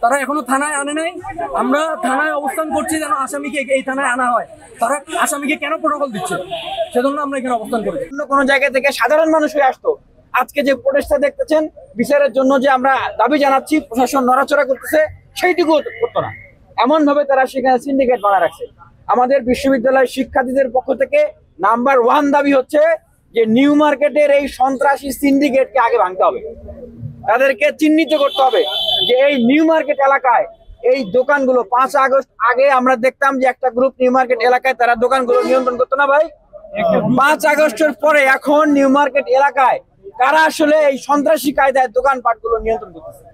তারা এখনো থানায় আনে নাই। আমরা থানায় অবস্থান করছি যেন আসামিকে এই থানায় আনা হয়। তারা আসামিকে কেন প্রোটোকল দিচ্ছে সেজন্য আমরা এখানে অবস্থান করি। অন্য কোনো জায়গা থেকে সাধারণ মানুষ হয়ে আসতো, আজকে যে প্রোটেস্টটা দেখতেছেন বিচারের জন্য যে আমরা দাবি জানাচ্ছি, প্রশাসন নড়াচড়া করতেছে সেইটুকু করতো না। এমন ভাবে তারা সেখানে সিন্ডিকেট বানা রাখছে। আমাদের বিশ্ববিদ্যালয়ের শিক্ষার্থীদের পক্ষ থেকে নাম্বার 1 দাবি হচ্ছে যে নিউ মার্কেটের এই সন্ত্রাসী সিন্ডিকেটকে আগে ভাঙতে হবে। তাদেরকে চিহ্নিত করতে হবে যে এই নিউ মার্কেট এলাকায় এই দোকানগুলো 5 আগস্ট আগে আমরা দেখতাম যে একটা গ্রুপ নিউ মার্কেট এলাকায় তারা দোকানগুলো নিয়ন্ত্রণ করতো না ভাই। 5 আগস্টের পরে এখন নিউ মার্কেট এলাকায় কারা আসলে এই সন্ত্রাসী কায়দায় দোকানপাটগুলো নিয়ন্ত্রণ করতেছে।